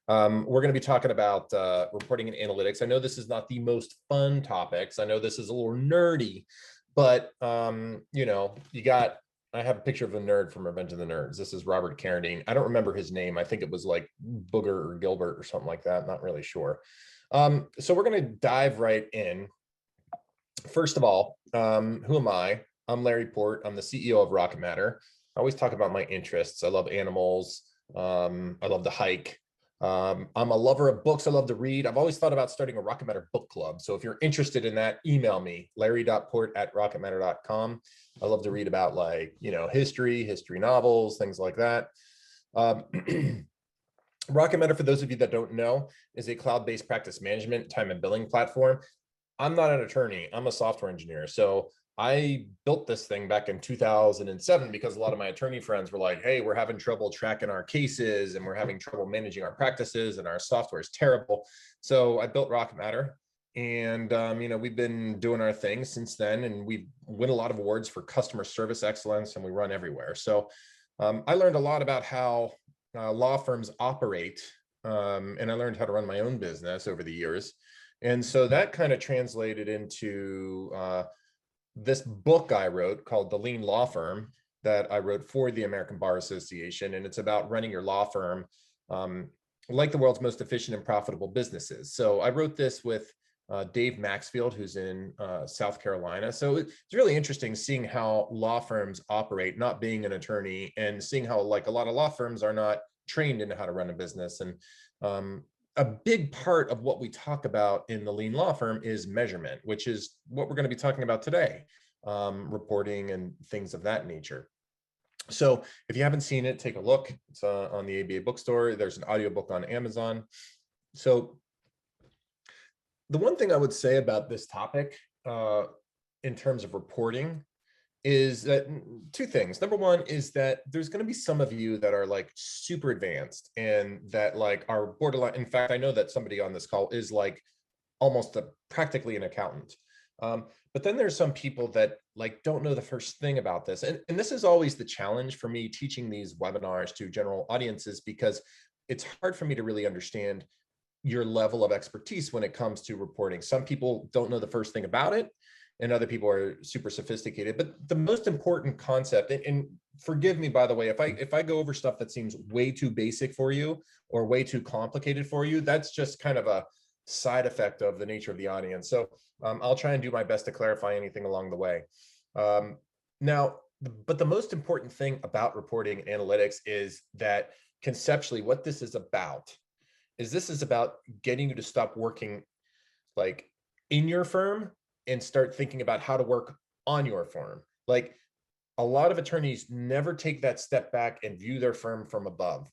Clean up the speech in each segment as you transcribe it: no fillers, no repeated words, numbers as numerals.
We're going to be talking about reporting and analytics. I know this is not the most fun topics. I know this is a little nerdy, but I have a picture of a nerd from Revenge of the Nerds. This is Robert Carradine. I don't remember his name. I think it was like Booger or Gilbert or something like that. Not really sure. So we're going to dive right in. First of all, who am I? I'm Larry Port. I'm the CEO of Rocket Matter. I always talk about my interests. I love animals. I love to hike. I'm a lover of books. I love to read. I've always thought about starting a Rocket Matter book club. So if you're interested in that, email me, larry.port@rocketmatter.com. I love to read about history novels, things like that. Rocket Matter, for those of you that don't know, is a cloud-based practice management, time and billing platform. I'm not an attorney. I'm a software engineer. So I built this thing back in 2007 because a lot of my attorney friends were like, hey, we're having trouble tracking our cases and we're having trouble managing our practices and our software is terrible. So I built Rocket Matter, and we've been doing our thing since then, and we win a lot of awards for customer service excellence, and we run everywhere. So I learned a lot about how law firms operate, and I learned how to run my own business over the years. And so that kind of translated into this book I wrote called The Lean Law Firm, that I wrote for the American Bar Association. And it's about running your law firm like the world's most efficient and profitable businesses. So I wrote this with Dave Maxfield, who's in South Carolina. So it's really interesting seeing how law firms operate, not being an attorney, and seeing how like a lot of law firms are not trained in how to run a business. And a big part of what we talk about in the Lean Law Firm is measurement, which is what we're going to be talking about today, reporting and things of that nature. So if you haven't seen it, take a look. It's on the ABA bookstore. There's an audiobook on Amazon. So the one thing I would say about this topic in terms of reporting is that two things. Number one is that there's going to be some of you that are like super advanced and that like are borderline. In fact, I know that somebody on this call is like almost practically an accountant. But then there's some people that like don't know the first thing about this. And this is always the challenge for me teaching these webinars to general audiences, because it's hard for me to really understand your level of expertise when it comes to reporting. Some people don't know the first thing about it, and other people are super sophisticated. But the most important concept, and forgive me, by the way, if I go over stuff that seems way too basic for you or way too complicated for you, that's just kind of a side effect of the nature of the audience. So I'll try and do my best to clarify anything along the way. But the most important thing about reporting and analytics is that conceptually what this is about getting you to stop working like in your firm and start thinking about how to work on your firm. Like a lot of attorneys never take that step back and view their firm from above.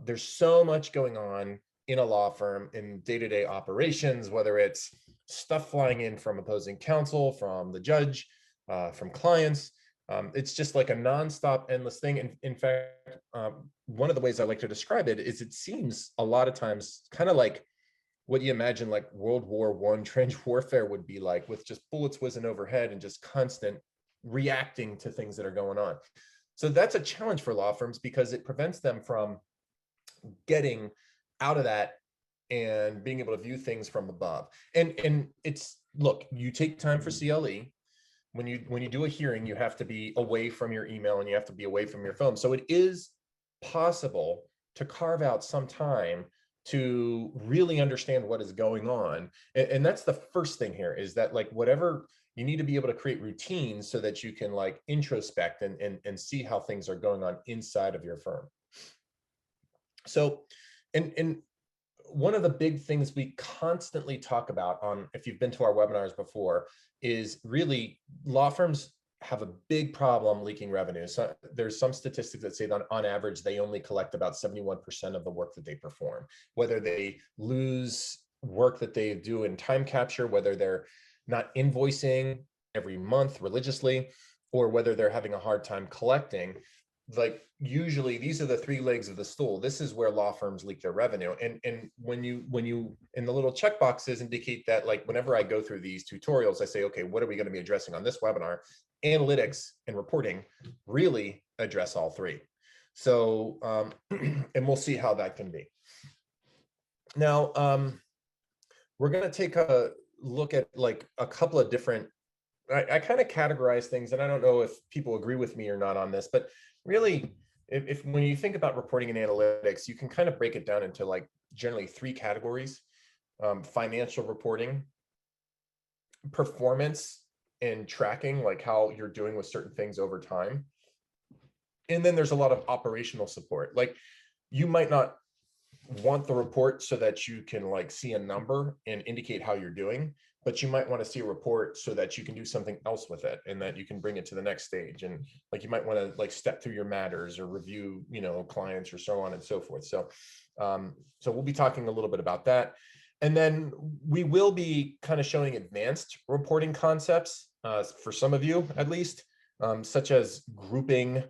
There's so much going on in a law firm in day-to-day operations, whether it's stuff flying in from opposing counsel, from the judge, from clients. It's just like a nonstop, endless thing. And in fact, one of the ways I like to describe it is it seems a lot of times kind of like what you imagine like World War I trench warfare would be like, with just bullets whizzing overhead and just constant reacting to things that are going on. So that's a challenge for law firms because it prevents them from getting out of that and being able to view things from above. And it's, look, you take time for CLE. When you do a hearing, you have to be away from your email and you have to be away from your phone. So it is possible to carve out some time to really understand what is going on. And that's the first thing here, is that like whatever you need to be able to create routines so that you can like introspect and see how things are going on inside of your firm. So, and one of the big things we constantly talk about on, if you've been to our webinars before, is really law firms have a big problem leaking revenue. So there's some statistics that say that on average, they only collect about 71% of the work that they perform, whether they lose work that they do in time capture, whether they're not invoicing every month religiously, or whether they're having a hard time collecting. Like usually these are the three legs of the stool. This is where law firms leak their revenue. And when you in the little checkboxes indicate that, like whenever I go through these tutorials, I say, okay, what are we going to be addressing on this webinar? Analytics and reporting really address all three. So, and we'll see how that can be. Now, we're going to take a look at like a couple of different, I kind of categorize things, and I don't know if people agree with me or not on this, but really, if when you think about reporting and analytics, you can kind of break it down into like generally three categories: financial reporting, performance and tracking, like how you're doing with certain things over time. And then there's a lot of operational support. Like you might not want the report so that you can like see a number and indicate how you're doing, but you might want to see a report so that you can do something else with it and that you can bring it to the next stage. And like you might want to like step through your matters or review, clients or so on and so forth. So we'll be talking a little bit about that. And then we will be kind of showing advanced reporting concepts for some of you at least, such as grouping,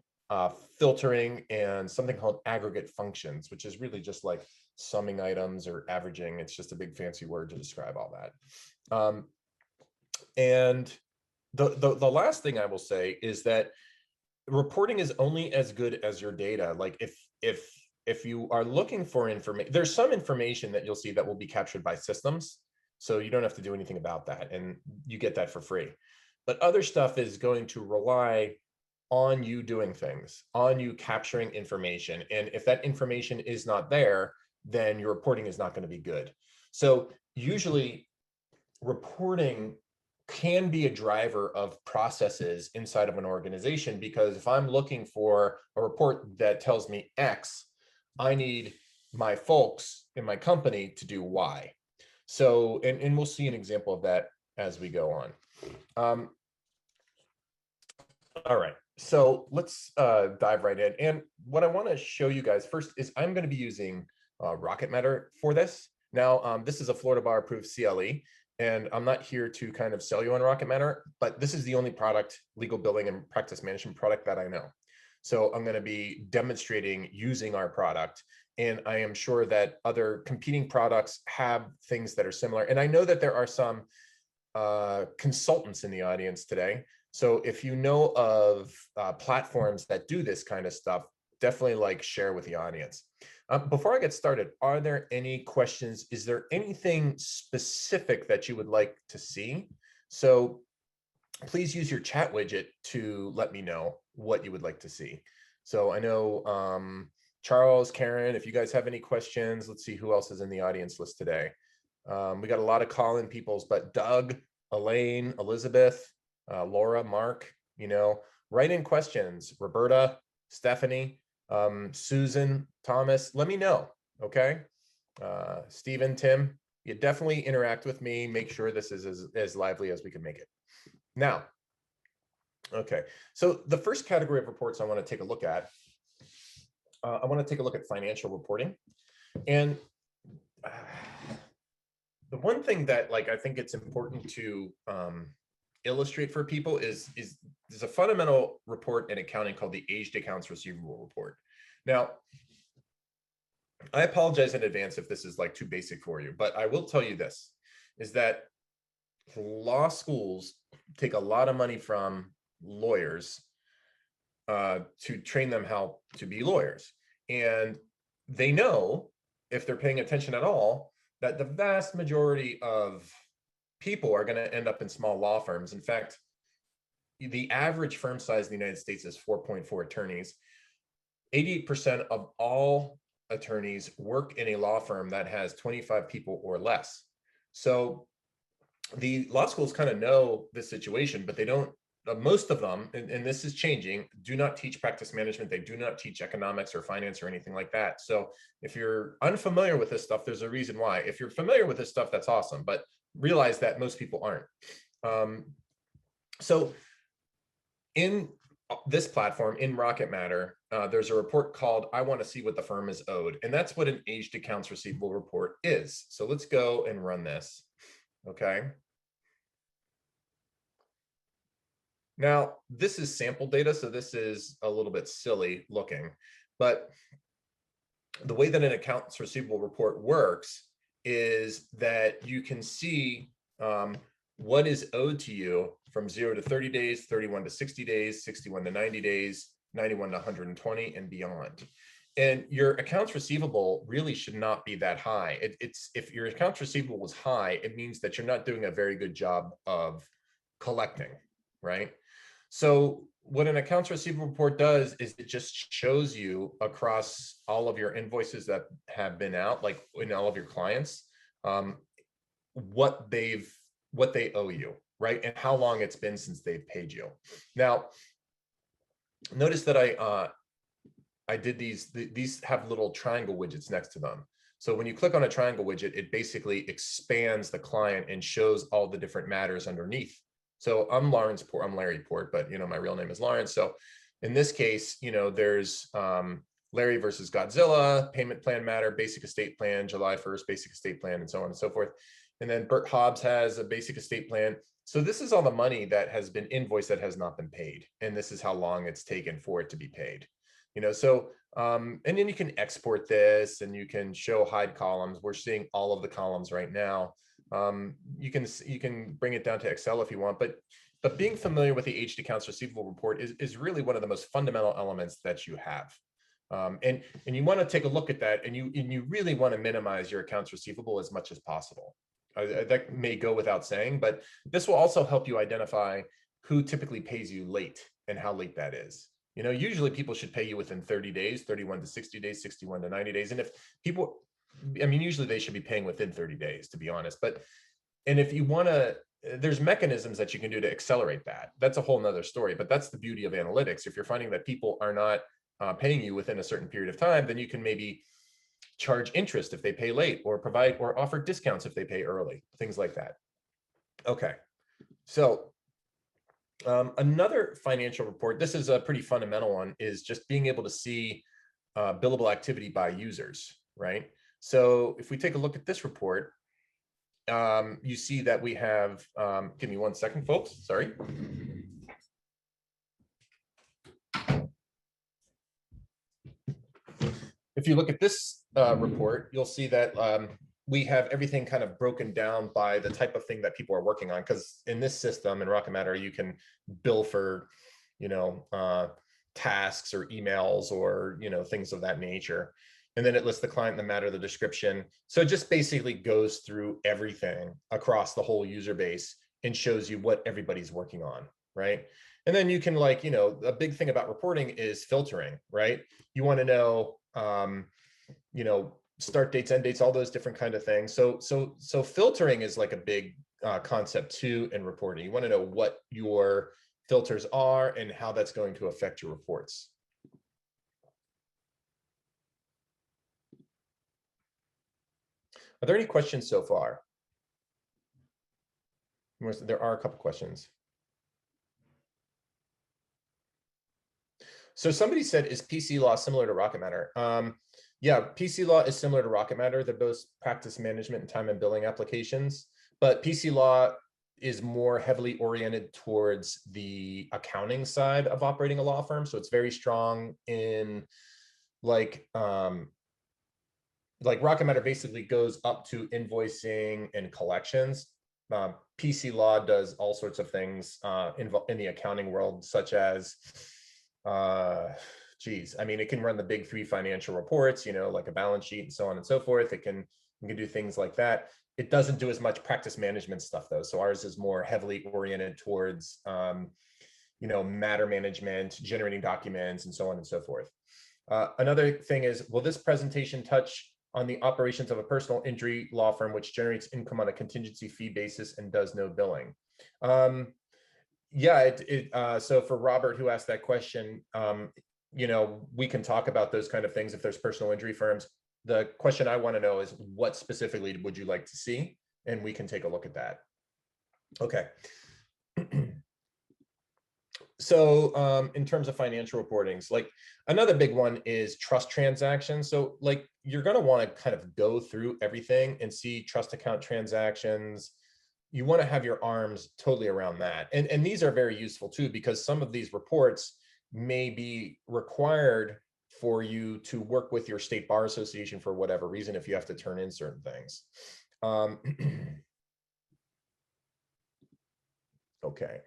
filtering, and something called aggregate functions, which is really just like summing items or averaging. It's just a big fancy word to describe all that. And the last thing I will say is that reporting is only as good as your data. Like if you are looking for information, there's some information that you'll see that will be captured by systems. So you don't have to do anything about that, and you get that for free. But other stuff is going to rely on you doing things, on you capturing information. And if that information is not there, then your reporting is not going to be good. So usually reporting can be a driver of processes inside of an organization, because if I'm looking for a report that tells me X, I need my folks in my company to do Y. So, and we'll see an example of that as we go on. All right, so let's dive right in. And what I want to show you guys first is I'm going to be using Rocket Matter for this. Now, this is a Florida Bar approved CLE, and I'm not here to kind of sell you on Rocket Matter, but this is the only product, legal billing and practice management product, that I know. So I'm going to be demonstrating using our product. And I am sure that other competing products have things that are similar. And I know that there are some consultants in the audience today. So if you know of platforms that do this kind of stuff, definitely like share with the audience. Before I get started, are there any questions? Is there anything specific that you would like to see? So please use your chat widget to let me know what you would like to see. So I know Charles, Karen, if you guys have any questions, let's see who else is in the audience list today. We got a lot of call-in peoples, but Doug, Elaine, Elizabeth, Laura, Mark, write in questions. Roberta, Stephanie, Susan, Thomas, let me know, okay? Stephen, Tim, you definitely interact with me. Make sure this is as lively as we can make it. Now, okay, so the first category of reports I want to take a look at, I want to take a look at financial reporting. And the one thing that I think it's important to illustrate for people is there's a fundamental report in accounting called the aged accounts receivable report. Now, I apologize in advance if this is too basic for you, but I will tell you this, is that law schools take a lot of money from lawyers to train them how to be lawyers. And they know, if they're paying attention at all, that the vast majority of people are going to end up in small law firms. In fact, the average firm size in the United States is 4.4 attorneys. 88% of all attorneys work in a law firm that has 25 people or less. So the law schools kind of know this situation, but they don't, most of them, and this is changing, do not teach practice management. They do not teach economics or finance or anything like that. So if you're unfamiliar with this stuff, there's a reason why. If you're familiar with this stuff, that's awesome, but realize that most people aren't. So in this platform, in Rocket Matter, there's a report called I Want to See What the Firm is Owed. And that's what an aged accounts receivable report is. So let's go and run this. Okay. Now, this is sample data, so this is a little bit silly looking, but the way that an accounts receivable report works is that you can see what is owed to you from 0 to 30 days, 31 to 60 days, 61 to 90 days, 91 to 120, and beyond. And your accounts receivable really should not be that high. It's if your accounts receivable was high, it means that you're not doing a very good job of collecting, right? So what an accounts receivable report does is it just shows you across all of your invoices that have been out, like in all of your clients, um, what they owe you, right? And how long it's been since they've paid you. Now, notice that I did these have little triangle widgets next to them. So when you click on a triangle widget, it basically expands the client and shows all the different matters underneath. So I'm Larry Port, but my real name is Lawrence. So in this case, there's Larry versus Godzilla, payment plan matter, basic estate plan, July 1st, basic estate plan, and so on and so forth. And then Bert Hobbs has a basic estate plan. So this is all the money that has been invoiced that has not been paid. And this is how long it's taken for it to be paid. So and then you can export this and you can show hide columns. We're seeing all of the columns right now. You can bring it down to Excel if you want, but being familiar with the aged accounts receivable report is really one of the most fundamental elements that you have. And you want to take a look at that, and you really want to minimize your accounts receivable as much as possible. That may go without saying, but this will also help you identify who typically pays you late and how late that is. Usually people should pay you within 30 days, 31 to 60 days, 61 to 90 days. And if people, usually they should be paying within 30 days, to be honest. And if you want to, there's mechanisms that you can do to accelerate that. That's a whole nother story, but that's the beauty of analytics. If you're finding that people are not paying you within a certain period of time, then you can maybe charge interest if they pay late, or provide or offer discounts if they pay early, things like that. Okay, so another financial report, this is a pretty fundamental one, is just being able to see billable activity by users, right? So if we take a look at this report, you see that we have, give me 1 second, folks, sorry. If you look at this report, you'll see that we have everything kind of broken down by the type of thing that people are working on. Because in this system, in Rocket Matter, you can bill for, tasks or emails or, things of that nature. And then it lists the client, the matter, the description. So it just basically goes through everything across the whole user base and shows you what everybody's working on, right? And then you can a big thing about reporting is filtering, right? You want to know, start dates, end dates, all those different kind of things. So filtering is like a big concept too in reporting. You want to know what your filters are and how that's going to affect your reports. Are there any questions so far? There are a couple questions. So somebody said, is PC Law similar to Rocket Matter? Yeah, PC Law is similar to Rocket Matter. They're both practice management and time and billing applications, but PC Law is more heavily oriented towards the accounting side of operating a law firm. So it's very strong in like Rocket Matter basically goes up to invoicing and collections. PC Law does all sorts of things in the accounting world, such as it can run the big 3 financial reports, like a balance sheet and so on and so forth. It can do things like that. It doesn't do as much practice management stuff though. So ours is more heavily oriented towards, matter management, generating documents, and so on and so forth. Another thing is, will this presentation touch on the operations of a personal injury law firm which generates income on a contingency fee basis and does no billing? Yeah, so for Robert, who asked that question, we can talk about those kind of things if there's personal injury firms. The question I want to know is, what specifically would you like to see? And we can take a look at that. Okay. So in terms of financial reportings, like another big one is trust transactions. So like you're going to want to kind of go through everything and see trust account transactions. You want to have your arms totally around that. And these are very useful too, because some of these reports may be required for you to work with your state bar association for whatever reason, if you have to turn in certain things. Okay.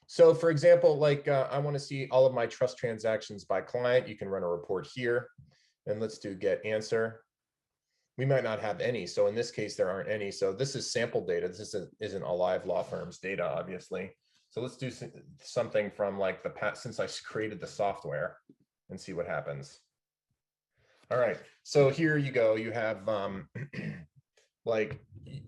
So for example, like I want to see all of my trust transactions by client. You can run a report here. and let's do get answer. We might not have any. So in this case, there aren't any. So this is sample data. This isn't a live law firm's data, obviously. So let's do something from like the past, since I created the software, and see what happens. All right, so here you go. You have like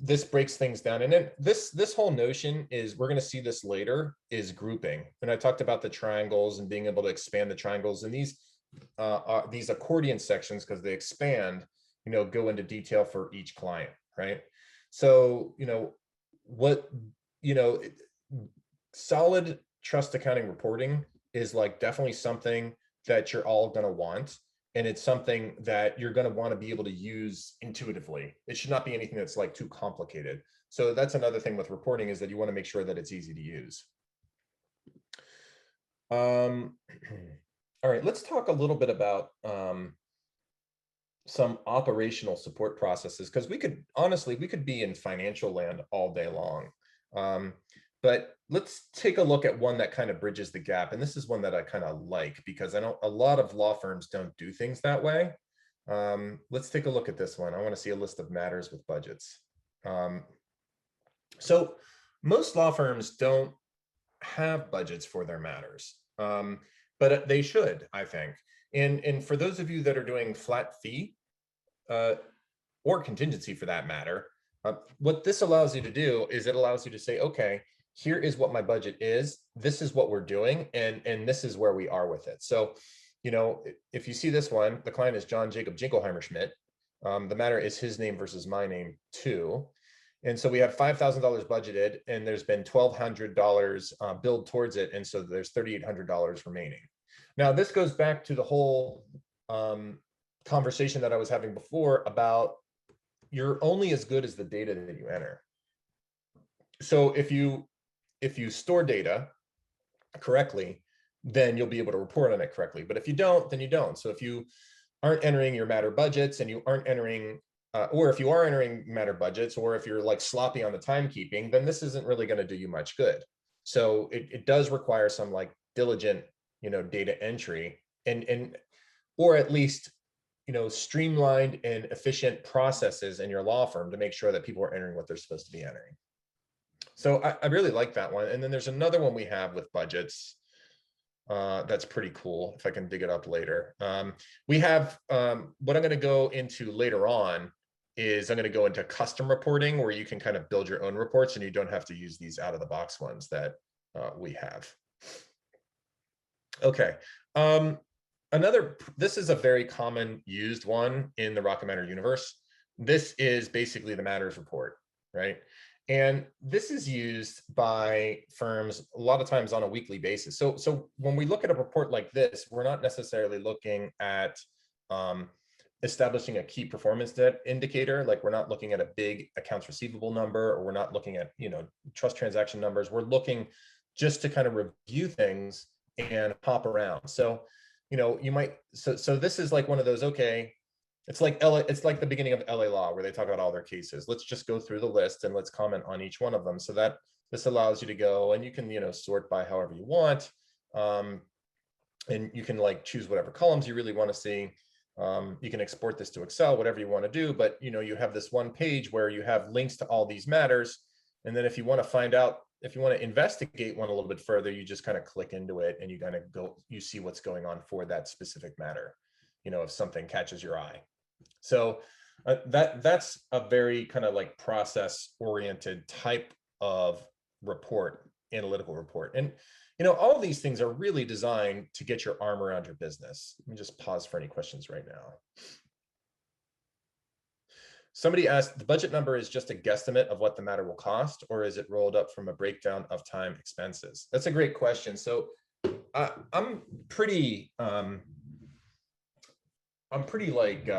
this breaks things down. And then this whole notion is, we're going to see this later, is grouping. And I talked about the triangles and being able to expand the triangles, and these accordion sections, because they expand, go into detail for each client, right? So, solid trust accounting reporting is like definitely something that you're all going to want. And it's something that you're going to want to be able to use intuitively. It should not be anything that's like too complicated. So that's another thing with reporting, is that you want to make sure that it's easy to use. All right, let's talk a little bit about some operational support processes, because we could be in financial land all day long. But let's take a look at one that kind of bridges the gap. And this is one that I kind of like, because I know a lot of law firms don't do things that way. Let's take a look at this one. I want to see a list of matters with budgets. So most law firms don't have budgets for their matters, but they should, I think. And for those of you that are doing flat fee or contingency for that matter, what this allows you to do is it allows you to say, okay, here is what my budget is, this is what we're doing, and this is where we are with it. So, if you see this one, the client is John Jacob Jinkelheimer Schmidt. The matter is his name versus my name too. And so we have $5,000 budgeted, and there's been $1,200 billed towards it. And so there's $3,800 remaining. Now, this goes back to the whole conversation that I was having before about you're only as good as the data that you enter. So if you store data correctly, then you'll be able to report on it correctly. But if you don't, then you don't. So if you aren't entering your matter budgets, and you aren't entering, or if you are entering matter budgets, or if you're like sloppy on the timekeeping, then this isn't really going to do you much good. So it does require some like diligent, data entry, or at least, streamlined and efficient processes in your law firm to make sure that people are entering what they're supposed to be entering. So I really like that one. And then there's another one we have with budgets that's pretty cool, if I can dig it up later. We have, what I'm going to go into later on is I'm going to go into custom reporting, where you can kind of build your own reports, and you don't have to use these out of the box ones that we have. Okay. This is a very common used one in the Rocket Matter universe. This is basically the matters report, right? And this is used by firms a lot of times on a weekly basis. So when we look at a report like this, we're not necessarily looking at establishing a key performance indicator. Like, we're not looking at a big accounts receivable number, or we're not looking at, trust transaction numbers. We're looking just to kind of review things and hop around. So, you might, so this is like one of those, okay, it's like the beginning of LA Law, where they talk about all their cases. Let's just go through the list and let's comment on each one of them. So that this allows you to go, and you can, sort by however you want. And you can like choose whatever columns you really want to see. You can export this to Excel, whatever you want to do. But, you have this one page where you have links to all these matters. And then if you want to find out, if you want to investigate one a little bit further, you just kind of click into it, and you kind of you see what's going on for that specific matter, if something catches your eye. So that's a very kind of like process oriented type of report, analytical report. And, all of these things are really designed to get your arm around your business. Let me just pause for any questions right now. Somebody asked, the budget number is just a guesstimate of what the matter will cost, or is it rolled up from a breakdown of time expenses? That's a great question. So I'm pretty like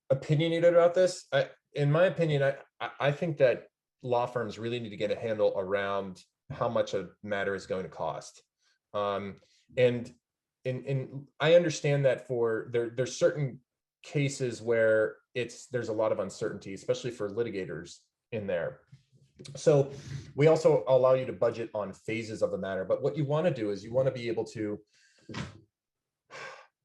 opinionated about this. In my opinion, I think that law firms really need to get a handle around how much a matter is going to cost. And I understand that there's certain cases where there's a lot of uncertainty, especially for litigators in there. So we also allow you to budget on phases of the matter. But what you want to do is you want to be able to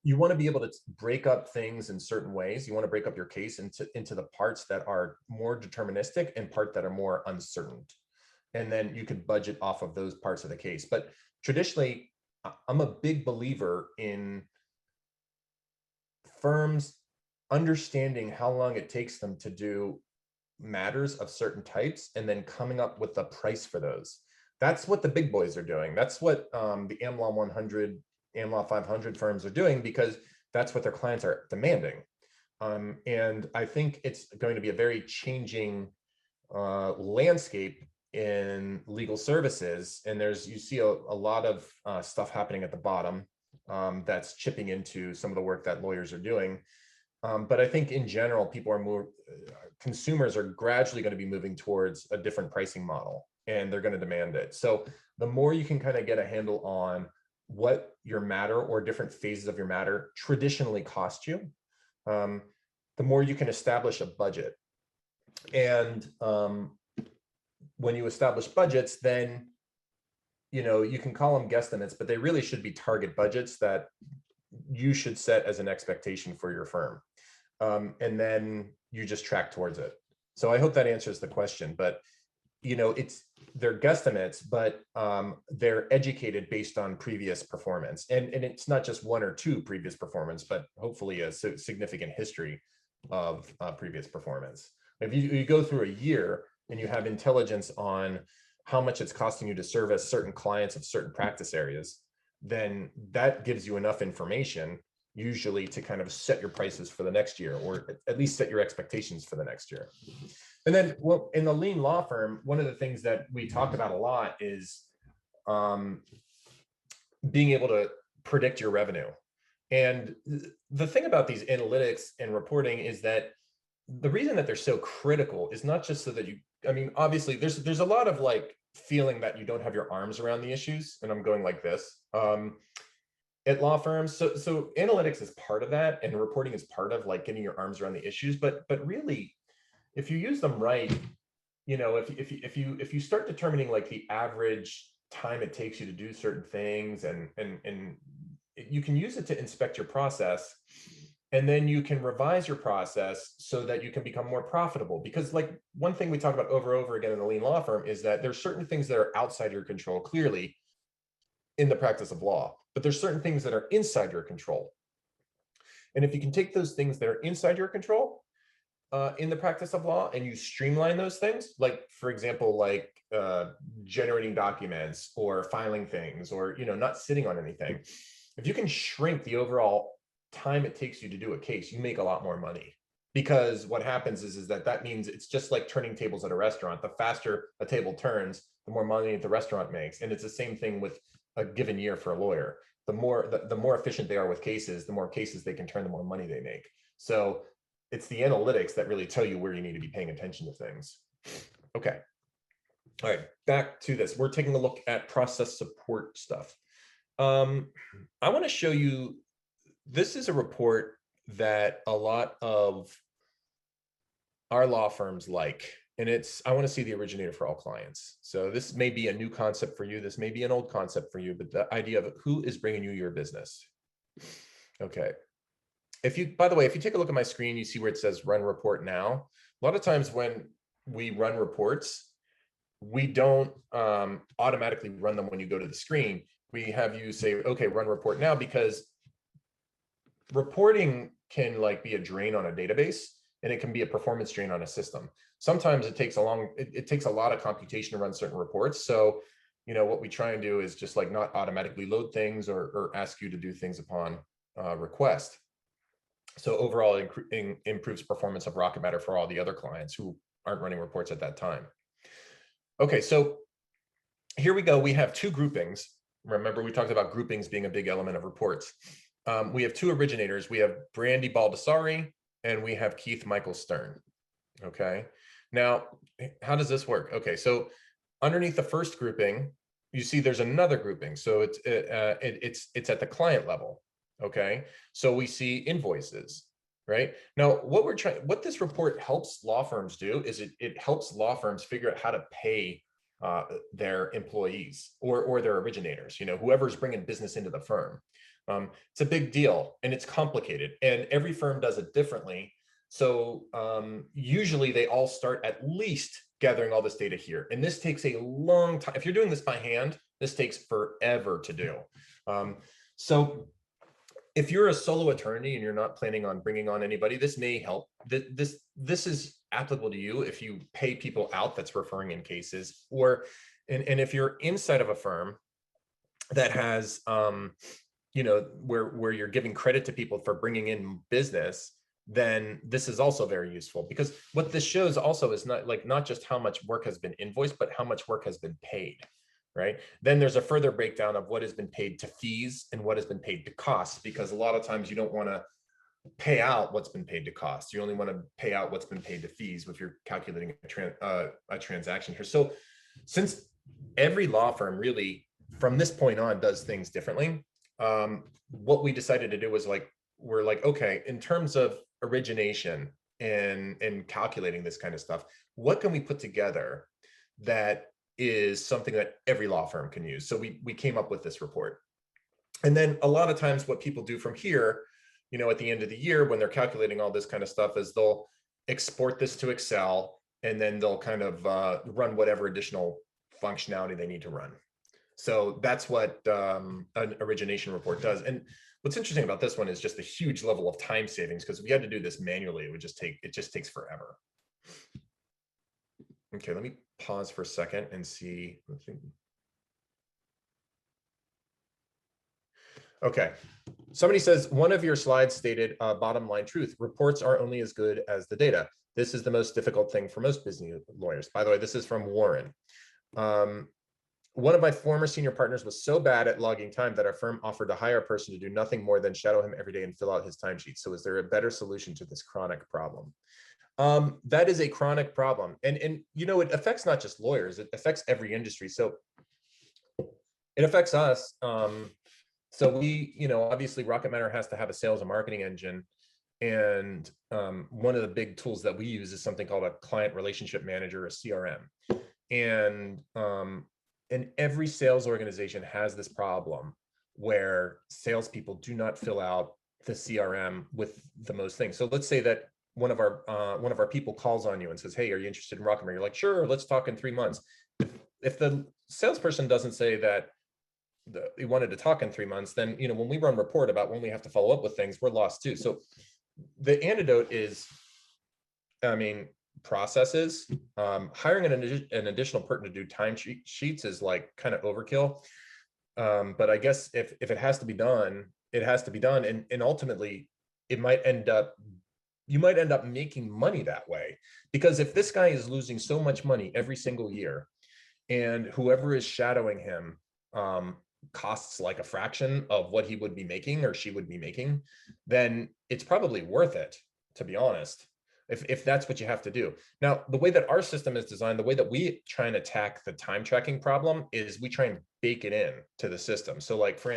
you want to be able to break up things in certain ways. You want to break up your case into the parts that are more deterministic and part that are more uncertain. And then you could budget off of those parts of the case. But traditionally, I'm a big believer in firms understanding how long it takes them to do matters of certain types and then coming up with a price for those. That's what the big boys are doing. That's what the AmLaw 100, AmLaw 500 firms are doing, because that's what their clients are demanding. And I think it's going to be a very changing landscape in legal services. And you see a lot of stuff happening at the bottom that's chipping into some of the work that lawyers are doing. But I think in general, consumers are gradually going to be moving towards a different pricing model, and they're going to demand it. So the more you can kind of get a handle on what your matter or different phases of your matter traditionally cost you, the more you can establish a budget. And when you establish budgets, then you can call them guesstimates, but they really should be target budgets that you should set as an expectation for your firm. And then you just track towards it. So I hope that answers the question. But they're guesstimates, but they're educated based on previous performance. And it's not just one or two previous performance, but hopefully a significant history of previous performance. If you go through a year and you have intelligence on how much it's costing you to service certain clients of certain practice areas, then that gives you enough information usually to kind of set your prices for the next year, or at least set your expectations for the next year. And then in the lean law firm, one of the things that we talk about a lot is being able to predict your revenue. And the thing about these analytics and reporting is that the reason that they're so critical is not just so that obviously there's a lot of feeling that you don't have your arms around the issues, and I'm going like this at law firms. So analytics is part of that, and reporting is part of getting your arms around the issues. But really, if you use them right, if you start determining the average time it takes you to do certain things, and you can use it to inspect your process, and then you can revise your process so that you can become more profitable. Because one thing we talk about over and over again in a lean law firm is that there's certain things that are outside your control, clearly, in the practice of law, but there's certain things that are inside your control. And if you can take those things that are inside your control in the practice of law, and you streamline those things, for example, generating documents or filing things, or not sitting on anything, if you can shrink the overall time it takes you to do a case, you make a lot more money. Because what happens is that means it's just like turning tables at a restaurant. The faster a table turns, the more money the restaurant makes. And it's the same thing with a given year for a lawyer. The more efficient they are with cases, the more cases they can turn, the more money they make. So it's the analytics that really tell you where you need to be paying attention to things. Okay. All right, back to this. We're taking a look at process support stuff. I want to show you, this is a report that a lot of our law firms and I want to see the originator for all clients. So this may be a new concept for you. This may be an old concept for you, but the idea of who is bringing you your business. Okay. By the way, if you take a look at my screen, you see where it says run report now. A lot of times when we run reports, we don't automatically run them when you go to the screen. We have you say, okay, run report now, because reporting can be a drain on a database, and it can be a performance drain on a system. Sometimes it takes a lot of computation to run certain reports. So, what we try and do is just not automatically load things or ask you to do things upon request. So overall, it improves performance of Rocket Matter for all the other clients who aren't running reports at that time. Okay, so here we go. We have two groupings. Remember, we talked about groupings being a big element of reports. We have two originators. We have Brandy Baldessari and we have Keith Michael Stern. Okay, now how does this work? Okay, so underneath the first grouping, you see there's another grouping. So it's at the client level. Okay, so we see invoices, right? Now, what this report helps law firms do is it helps law firms figure out how to pay their employees or their originators, whoever's bringing business into the firm. It's a big deal and it's complicated, and every firm does it differently. So usually they all start at least gathering all this data here. And this takes a long time. If you're doing this by hand, this takes forever to do. So if you're a solo attorney and you're not planning on bringing on anybody, this may help. This is applicable to you if you pay people out that's referring in cases, and if you're inside of a firm that has, where you're giving credit to people for bringing in business, then this is also very useful, because what this shows also is not just how much work has been invoiced, but how much work has been paid. Right. Then there's a further breakdown of what has been paid to fees and what has been paid to costs, because a lot of times you don't want to pay out what's been paid to costs. You only want to pay out what's been paid to fees if you're calculating a transaction here. So since every law firm really from this point on does things differently, what we decided to do was we're like, okay, in terms of origination and calculating this kind of stuff, what can we put together that is something that every law firm can use? So we came up with this report. And then a lot of times what people do from here, at the end of the year, when they're calculating all this kind of stuff, is they'll export this to Excel, and then they'll kind of run whatever additional functionality they need to run. So that's what an origination report does. And what's interesting about this one is just the huge level of time savings, because if we had to do this manually, it just takes forever. Okay, let me pause for a second and see. Okay, somebody says, one of your slides stated bottom line truth: reports are only as good as the data. This is the most difficult thing for most business lawyers. By the way, this is from Warren. One of my former senior partners was so bad at logging time that our firm offered to hire a person to do nothing more than shadow him every day and fill out his timesheet. So is there a better solution to this chronic problem? That is a chronic problem. And it affects not just lawyers, it affects every industry. So it affects us. So we, obviously Rocket Matter has to have a sales and marketing engine. And one of the big tools that we use is something called a client relationship manager, a CRM. And every sales organization has this problem where salespeople do not fill out the CRM with the most things. So let's say that one of our people calls on you and says, "Hey, are you interested in Rocket Matter?" You're like, "Sure, let's talk in 3 months." If the salesperson doesn't say that he wanted to talk in 3 months, then when we run report about when we have to follow up with things, we're lost too. So the antidote is, processes. Hiring an additional person to do time sheets is kind of overkill. But I guess if it has to be done, it has to be done. And ultimately you might end up making money that way, because if this guy is losing so much money every single year, and whoever is shadowing him costs like a fraction of what he would be making or she would be making, then it's probably worth it, to be honest, if that's what you have to do. Now, the way that our system is designed, the way that we try and attack the time tracking problem is we try and bake it in to the system. So for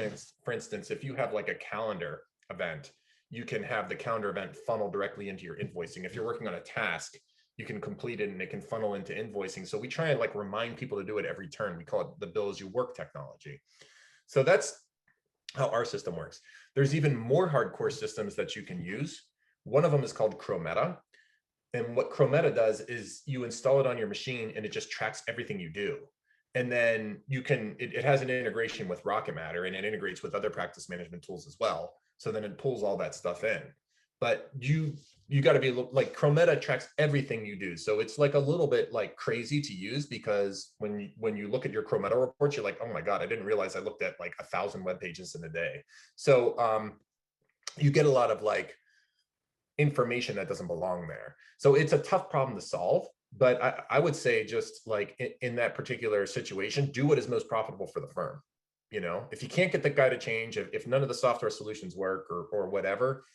instance, if you have a calendar event, you can have the calendar event funnel directly into your invoicing. If you're working on a task, you can complete it and it can funnel into invoicing. So we try and remind people to do it every turn. We call it the bill as you work technology. So that's how our system works. There's even more hardcore systems that you can use. One of them is called Chrometa. And what Chrometa does is you install it on your machine and it just tracks everything you do. And then it has an integration with Rocket Matter, and it integrates with other practice management tools as well. So then it pulls all that stuff in. But you got to be Chrometa tracks everything you do. So it's a little bit crazy to use, because when you look at your Chrometa reports, you're like, oh my God, I didn't realize I looked at 1,000 web pages in a day. So you get a lot of information that doesn't belong there. So it's a tough problem to solve. But I would say, just in that particular situation, do what is most profitable for the firm. If you can't get the guy to change, if none of the software solutions work or whatever,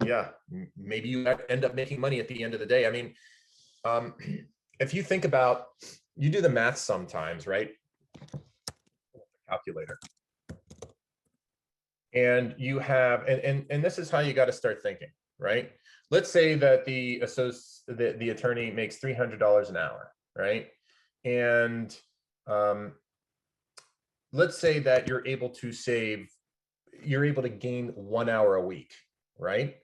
yeah, maybe you end up making money at the end of the day. If you think about, you do the math sometimes, right? Calculator. And you have, and this is how you got to start thinking, right? Let's say that the attorney makes $300 an hour, right? And let's say that you're able to gain 1 hour a week, right?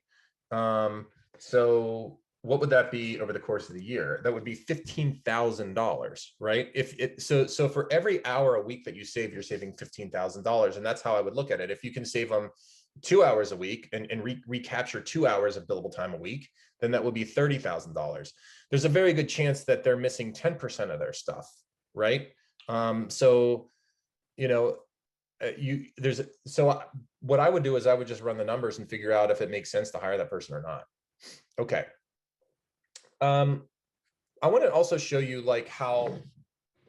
So what would that be over the course of the year? That would be $15,000, right? So for every hour a week that you save, you're saving $15,000. And that's how I would look at it. If you can save them 2 hours a week and recapture 2 hours of billable time a week, then that would be $30,000. There's a very good chance that they're missing 10% of their stuff, right? So, you know, what I would do is I would just run the numbers and figure out if it makes sense to hire that person or not. Okay. I want to also show you like how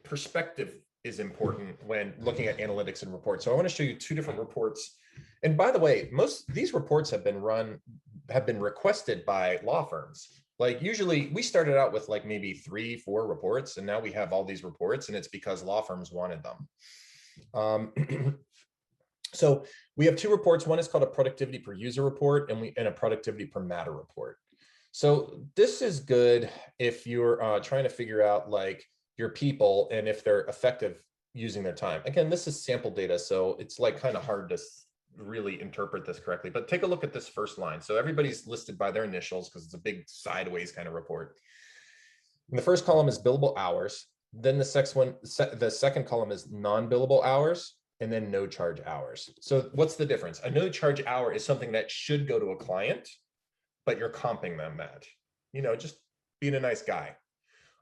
perspective is important when looking at analytics and reports. So I want to show you two different reports. And by the way, most of these reports have been requested by law firms. Like usually we started out with like maybe 3-4 reports, and now we have all these reports, and it's because law firms wanted them. So we have two reports. One is called a productivity per user report, and a productivity per matter report. So this is good if you're trying to figure out like your people and if they're effective using their time. Again, this is sample data, so it's like kind of hard to really interpret this correctly, but take a look at this first line. So everybody's listed by their initials because it's a big sideways kind of report. And the first column is billable hours. Then the second column is non-billable hours, and then no charge hours. So what's the difference? A no charge hour is something that should go to a client, but you're comping them that, just being a nice guy.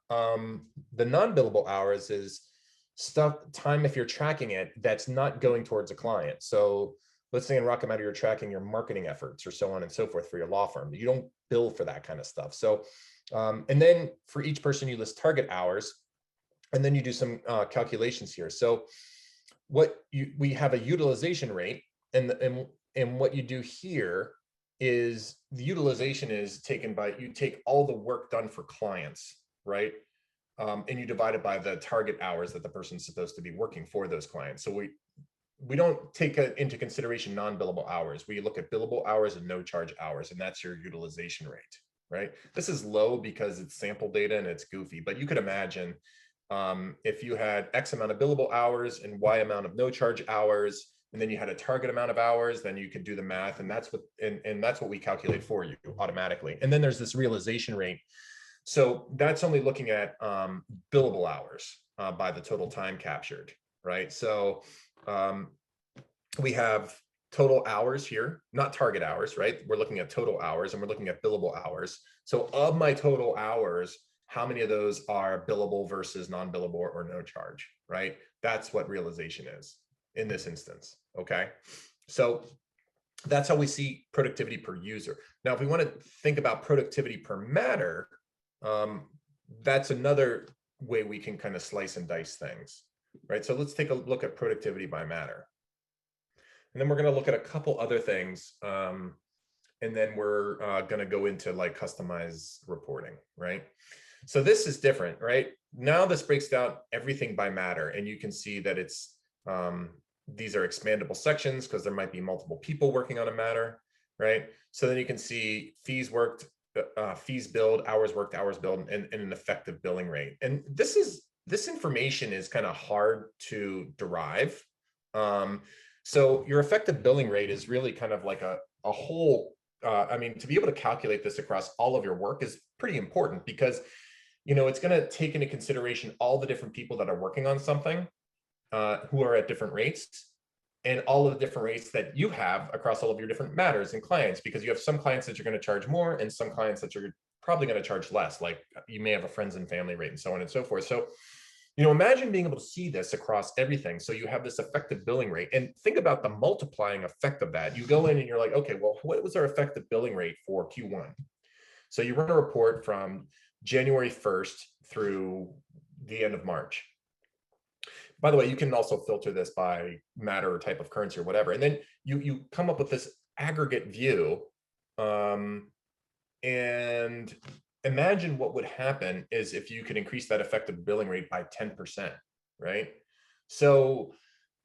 The non-billable hours is time if you're tracking it that's not going towards a client. So let's say in Rocket Matter, you're tracking your marketing efforts or so on and so forth for your law firm. You don't bill for that kind of stuff. So, and then for each person, you list target hours, and then you do some calculations here. So we have a utilization rate, and what you do here is the utilization is taken by, you take all the work done for clients, right? And you divide it by the target hours that the person's supposed to be working for those clients. So we don't take into consideration non-billable hours. We look at billable hours and no charge hours, and that's your utilization rate, right? This is low because it's sample data and it's goofy, but you could imagine if you had X amount of billable hours and Y amount of no charge hours, and then you had a target amount of hours, then you could do the math, and that's what we calculate for you automatically. And then there's this realization rate. So that's only looking at billable hours by the total time captured, right? So we have total hours here, not target hours, right? We're looking at total hours, and we're looking at billable hours. So of my total hours, how many of those are billable versus non-billable or no charge, right? That's what realization is in this instance, okay? So that's how we see productivity per user. Now, if we want to think about productivity per matter, that's another way we can kind of slice and dice things, right? So let's take a look at productivity by matter. And then we're going to look at a couple other things, and then we're going to go into like customized reporting, right? So this is different, right? Now this breaks down everything by matter, and you can see that it's these are expandable sections because there might be multiple people working on a matter, right? So then you can see fees worked, fees billed, hours worked, hours billed, and an effective billing rate. And this information is kind of hard to derive. So your effective billing rate is really kind of like a whole. I mean, to be able to calculate this across all of your work is pretty important because it's going to take into consideration all the different people that are working on something who are at different rates, and all of the different rates that you have across all of your different matters and clients, because you have some clients that you're going to charge more and some clients that you're probably going to charge less, like you may have a friends and family rate and so on and so forth. So, imagine being able to see this across everything. So you have this effective billing rate, and think about the multiplying effect of that. You go in and you're like, okay, well, what was our effective billing rate for Q1? So you run a report from January 1st through the end of March. By the way, you can also filter this by matter or type of currency or whatever. And then you come up with this aggregate view. And imagine what would happen is if you could increase that effective billing rate by 10%, right? So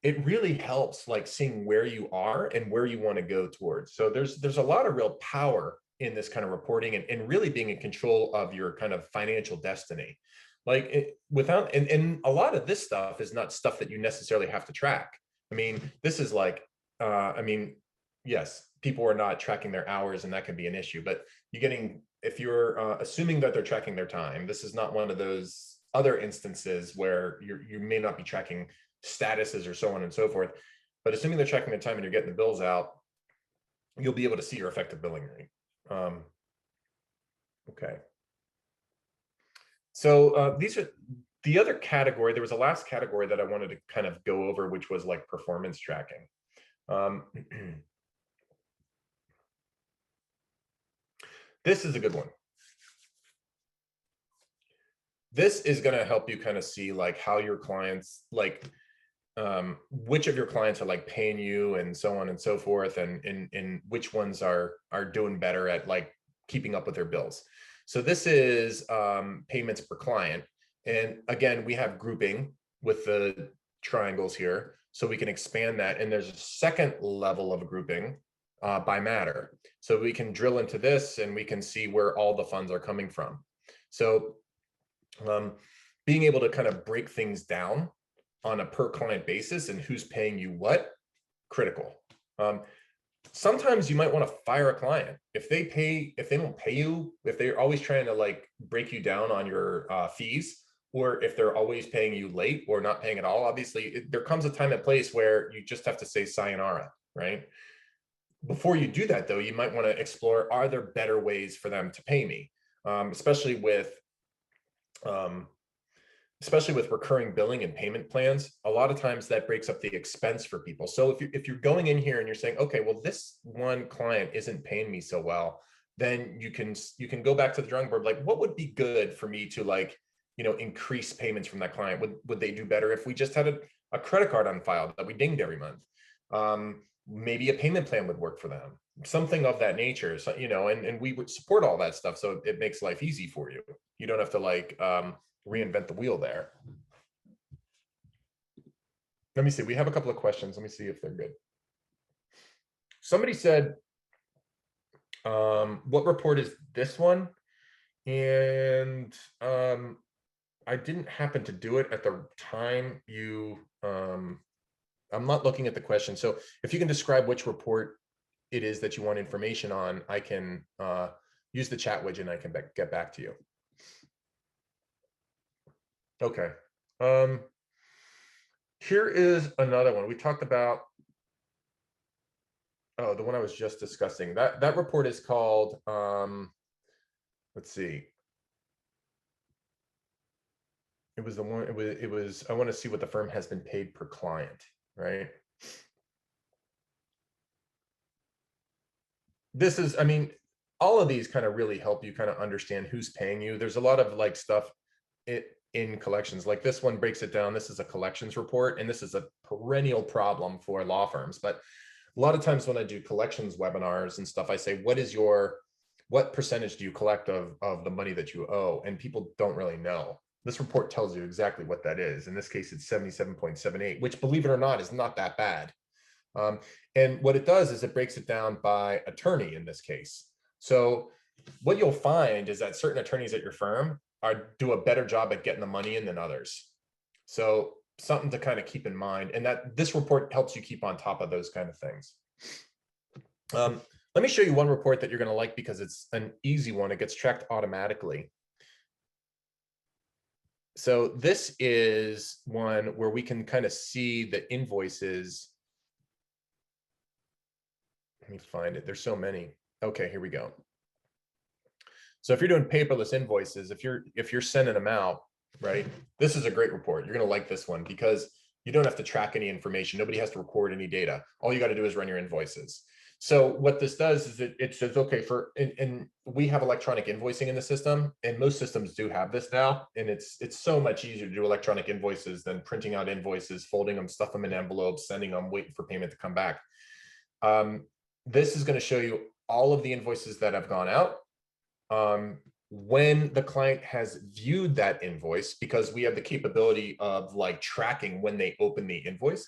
it really helps like seeing where you are and where you want to go towards. So there's a lot of real power in this kind of reporting and really being in control of your kind of financial destiny. Like without, and a lot of this stuff is not stuff that you necessarily have to track. I mean, this is like, I mean, yes, people are not tracking their hours and that can be an issue, but you're getting, if you're assuming that they're tracking their time, this is not one of those other instances where you may not be tracking statuses or so on and so forth, but assuming they're tracking their time and you're getting the bills out, you'll be able to see your effective billing rate. Okay. So these are the other category. There was a last category that I wanted to kind of go over, which was like performance tracking. This is a good one. This is going to help you kind of see like how your clients, like which of your clients are like paying you and so on and so forth, and which ones are doing better at like keeping up with their bills. So this is payments per client. And again, we have grouping with the triangles here, so we can expand that. And there's a second level of grouping by matter. So we can drill into this and we can see where all the funds are coming from. So being able to kind of break things down on a per client basis and who's paying you what, critical. Sometimes you might want to fire a client if they don't pay you, if they're always trying to like break you down on your fees, or if they're always paying you late or not paying at all. Obviously, there comes a time and place where you just have to say sayonara, right? Before you do that, though, you might want to explore, are there better ways for them to pay me? Especially with recurring billing and payment plans. A lot of times that breaks up the expense for people. So if you're going in here and you're saying, okay, well, this one client isn't paying me so well, then you can go back to the drawing board. Like, what would be good for me to like, increase payments from that client? Would they do better if we just had a credit card on file that we dinged every month? Maybe a payment plan would work for them, something of that nature. So, and we would support all that stuff. So it makes life easy for you. You don't have to like, reinvent the wheel there. Let me see. We have a couple of questions. Let me see if they're good. Somebody said, what report is this one? And I didn't happen to do it at the time you, I'm not looking at the question. So if you can describe which report it is that you want information on, I can use the chat widget and I can get back to you. Okay. Here is another one. We talked about, oh, the one I was just discussing. That report is called, let's see. It was the one, it was, I want to see what the firm has been paid per client, right? This is, I mean, all of these kind of really help you kind of understand who's paying you. There's a lot of like stuff in collections, like this one breaks it down. This is a collections report, and this is a perennial problem for law firms. But a lot of times when I do collections webinars and stuff, I say, what percentage do you collect of the money that you owe? And people don't really know. This report tells you exactly what that is. In this case, it's 77.78, which, believe it or not, is not that bad. And what it does is it breaks it down by attorney in this case. So what you'll find is that certain attorneys at your firm do a better job at getting the money in than others. So something to kind of keep in mind, and that this report helps you keep on top of those kind of things. Let me show you one report that you're going to like because it's an easy one. It gets tracked automatically. So this is one where we can kind of see the invoices. Let me find it. There's so many. Okay, here we go. So if you're doing paperless invoices, if you're sending them out, right, this is a great report. You're going to like this one because you don't have to track any information. Nobody has to record any data. All you got to do is run your invoices. So what this does is it says, okay, and we have electronic invoicing in the system, and most systems do have this now. And it's so much easier to do electronic invoices than printing out invoices, folding them, stuff them in envelopes, sending them, waiting for payment to come back. This is going to show you all of the invoices that have gone out, when the client has viewed that invoice, because we have the capability of like tracking when they open the invoice,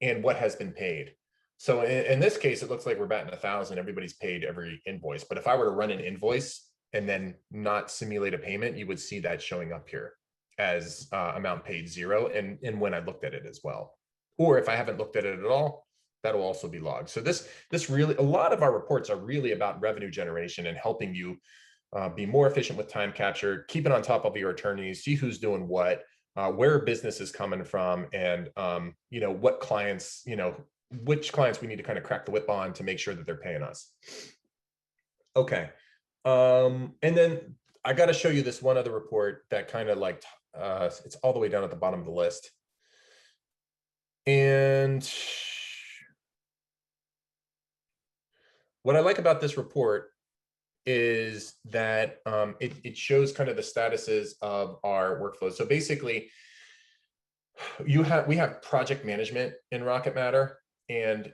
and what has been paid. So in this case, it looks like we're batting 1,000. Everybody's paid every invoice. But if I were to run an invoice and then not simulate a payment, you would see that showing up here. as amount paid 0, and when I looked at it as well. Or if I haven't looked at it at all, that'll also be logged. So this really, a lot of our reports are really about revenue generation and helping you be more efficient with time capture, keeping on top of your attorneys, see who's doing what, where business is coming from, and you know, what clients, you know, which clients we need to kind of crack the whip on to make sure that they're paying us. Okay. And then I got to show you this one other report that kind of like, it's all the way down at the bottom of the list. And what I like about this report is that it shows kind of the statuses of our workflows. So basically, we have project management in Rocket Matter, and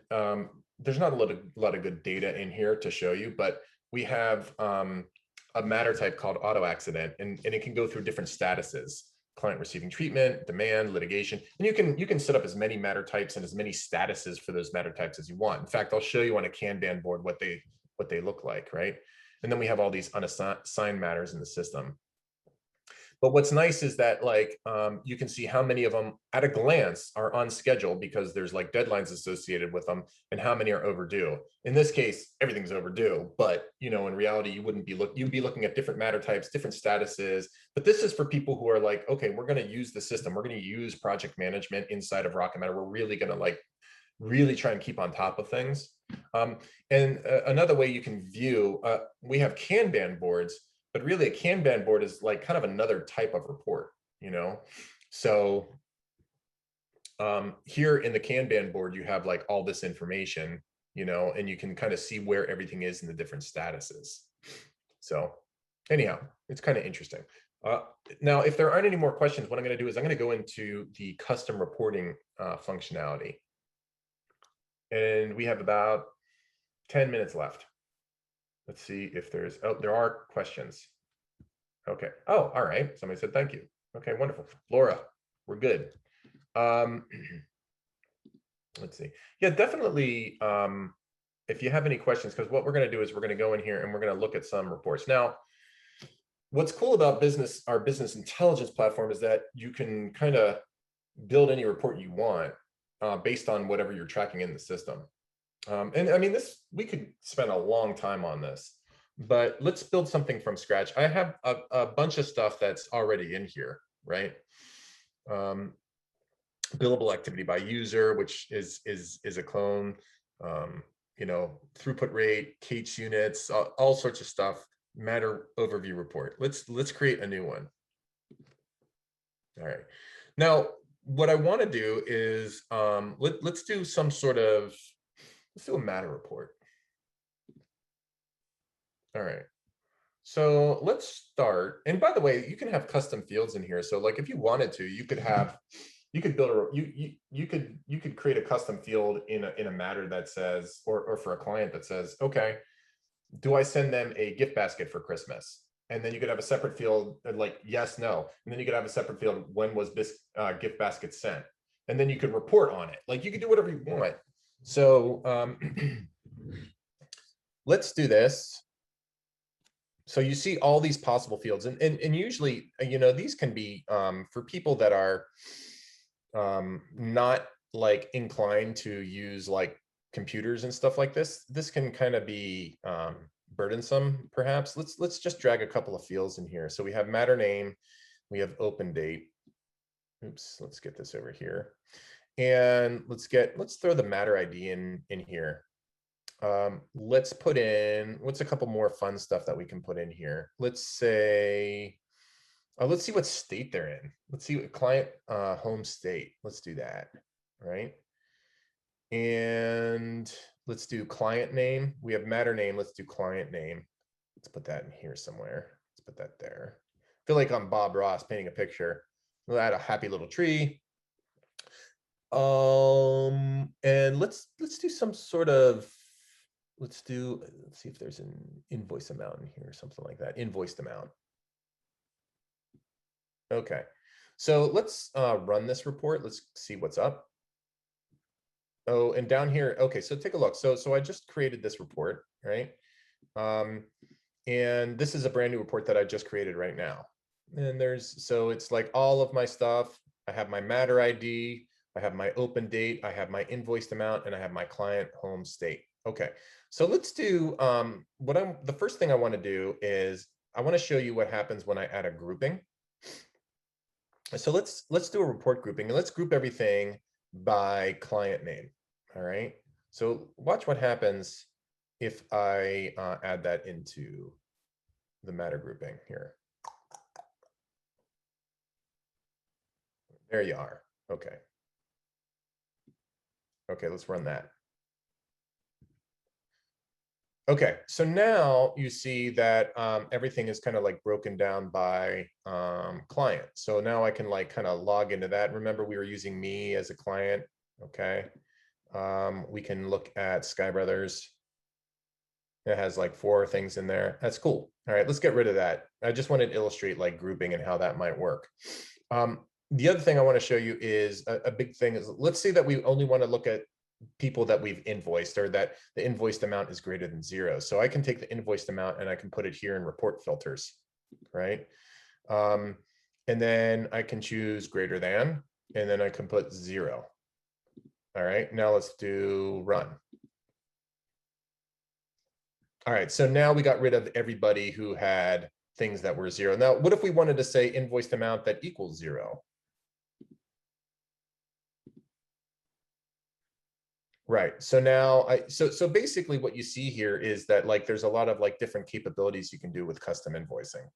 there's not a lot of good data in here to show you, but we have a matter type called auto accident, and it can go through different statuses: client receiving treatment, demand, litigation, and you can set up as many matter types and as many statuses for those matter types as you want. In fact, I'll show you on a Kanban board what they look like, right? And then we have all these unassigned matters in the system. But what's nice is that like you can see how many of them at a glance are on schedule because there's like deadlines associated with them, and how many are overdue. In this case, everything's overdue, but you know, in reality, you'd be looking at different matter types, different statuses. But this is for people who are like, okay, we're going to use the system. We're going to use project management inside of Rocket Matter. We're really going to like really try and keep on top of things. And another way you can view, we have Kanban boards, but really a Kanban board is like kind of another type of report, you know? So here in the Kanban board, you have like all this information, you know, and you can kind of see where everything is in the different statuses. So anyhow, it's kind of interesting. Now, if there aren't any more questions, what I'm going to do is I'm going to go into the custom reporting functionality. And we have about 10 minutes left. Let's see if there's, oh, there are questions. Okay. Oh, all right. Somebody said thank you. Okay, wonderful. Laura, we're good. Let's see. Yeah, definitely. If you have any questions, because what we're going to do is we're going to go in here and we're going to look at some reports. Now, what's cool about our business intelligence platform is that you can kind of build any report you want based on whatever you're tracking in the system. And I mean, we could spend a long time on this, but let's build something from scratch. I have a bunch of stuff that's already in here, right? Billable activity by user, which is a clone, you know, throughput rate, Cates units, all sorts of stuff, matter overview report. Let's create a new one. All right. Now, what I want to do is let's do some sort of, let's do a matter report. All right. So let's start. And by the way, you can have custom fields in here. So like if you wanted to, you could build you could create a custom field in a matter that says, or for a client that says, okay, do I send them a gift basket for Christmas? And then you could have a separate field like yes, no. And then you could have a separate field, when was this gift basket sent? And then you could report on it. Like you could do whatever you want. So let's do this. So you see all these possible fields, and usually, you know, these can be for people that are not like inclined to use like computers and stuff like this. This can kind of be burdensome, perhaps. Let's just drag a couple of fields in here. So we have matter name, we have open date. Oops, let's get this over here, and let's throw the matter ID in here. Let's put in, what's a couple more fun stuff that we can put in here? Let's say, let's see what state they're in. Let's see what client home state. Let's do that, right? And let's do client name. We have matter name. Let's do client name. Let's put that in here somewhere. Let's put that there. I feel like I'm Bob Ross painting a picture. We'll add a happy little tree. And let's do some sort of, let's see if there's an invoice amount in here or something like that. Invoiced amount. Okay, so let's run this report. Let's see what's up. Oh, and down here, okay, so take a look. So I just created this report, right? And this is a brand new report that I just created right now. And so it's like all of my stuff. I have my matter ID, I have my open date, I have my invoiced amount, and I have my client home state. Okay, so let's do the first thing I want to do is I want to show you what happens when I add a grouping. So let's do a report grouping, and let's group everything by client name. All right, so watch what happens if I add that into the matter grouping here. There you are. Okay. Okay, let's run that. Okay, so now you see that everything is kind of like broken down by client. So now I can like kind of log into that. Remember, we were using me as a client. Okay, we can look at Sky Brothers. It has like 4 things in there. That's cool. All right, let's get rid of that. I just wanted to illustrate like grouping and how that might work. The other thing I want to show you is a big thing is, let's say that we only want to look at people that we've invoiced, or that the invoiced amount is greater than 0. So I can take the invoiced amount and I can put it here in report filters, right? And then I can choose greater than, and then I can put 0. All right, now let's do run. All right, so now we got rid of everybody who had things that were 0. Now, what if we wanted to say invoiced amount that equals 0? Right. So now so basically what you see here is that like there's a lot of like different capabilities you can do with custom invoicing,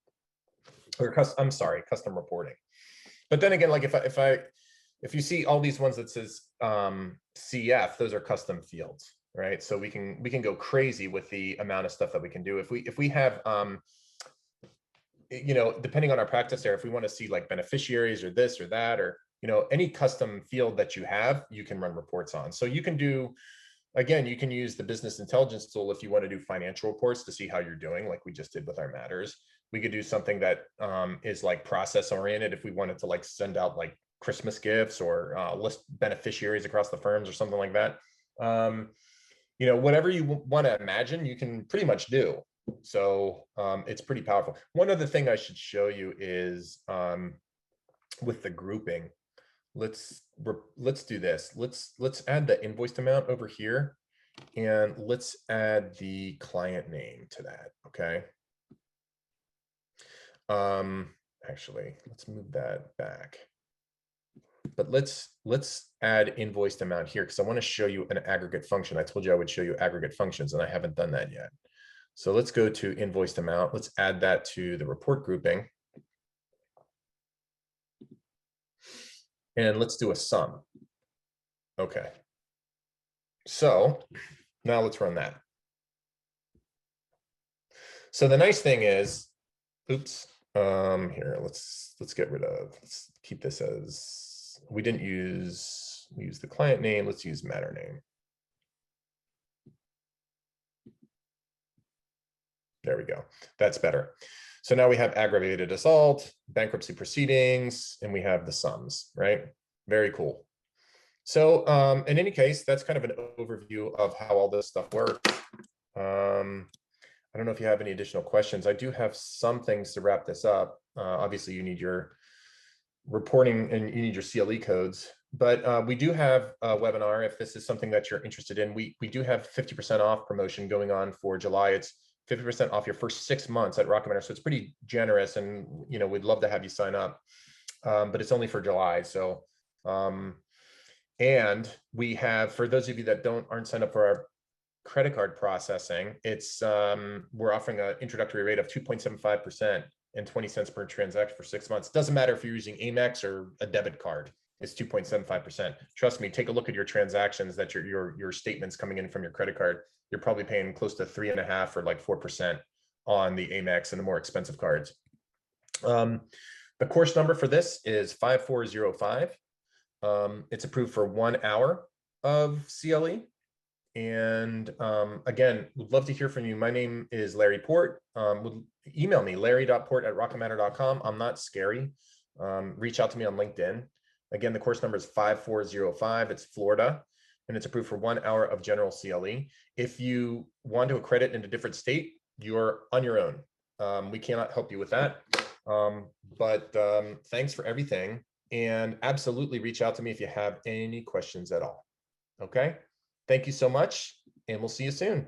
or custom reporting. But then again, like if you see all these ones that says CF, those are custom fields, right? So we can go crazy with the amount of stuff that we can do. If we have you know, depending on our practice area, if we want to see like beneficiaries or this or that, or you know, any custom field that you have, you can run reports on. So you can do, again, you can use the business intelligence tool if you want to do financial reports to see how you're doing, like we just did with our matters. We could do something that is like process oriented if we wanted to like send out like Christmas gifts, or list beneficiaries across the firms or something like that. You know, whatever you want to imagine, you can pretty much do. So it's pretty powerful. One other thing I should show you is with the grouping. Let's do this. Let's add the invoiced amount over here, and let's add the client name to that. Okay. Actually, let's move that back. But let's add invoiced amount here, because I want to show you an aggregate function. I told you I would show you aggregate functions, and I haven't done that yet. So let's go to invoiced amount. Let's add that to the report grouping. And let's do a sum. Okay. So now let's run that. So the nice thing is, oops, here, let's get rid of, let's keep this as, we use the client name. Let's use matter name. There we go. That's better. So now we have aggravated assault, bankruptcy proceedings, and we have the sums, right? Very cool. So in any case, that's kind of an overview of how all this stuff works. I don't know if you have any additional questions. I do have some things to wrap this up. Obviously, you need your reporting and you need your CLE codes, but we do have a webinar if this is something that you're interested in. We do have 50% off promotion going on for July. It's 50% off your first 6 months at Recommender. So it's pretty generous, and you know, we'd love to have you sign up, but it's only for July. So, and we have, for those of you that aren't signed up for our credit card processing, it's we're offering an introductory rate of 2.75% and 20 cents per transaction for 6 months. Doesn't matter if you're using Amex or a debit card. It's 2.75%. Trust me, take a look at your transactions, that your statements coming in from your credit card. You're probably paying close to 3.5% or like 4% on the Amex and the more expensive cards. The course number for this is 5405. It's approved for 1 hour of CLE. And again, would love to hear from you. My name is Larry Port. Email me, larry.port@rocketmatter.com. I'm not scary. Reach out to me on LinkedIn. Again, the course number is 5405. It's Florida, and it's approved for 1 hour of general CLE. If you want to accredit in a different state, you're on your own. We cannot help you with that. Thanks for everything, and absolutely reach out to me if you have any questions at all. Okay. Thank you so much, and we'll see you soon.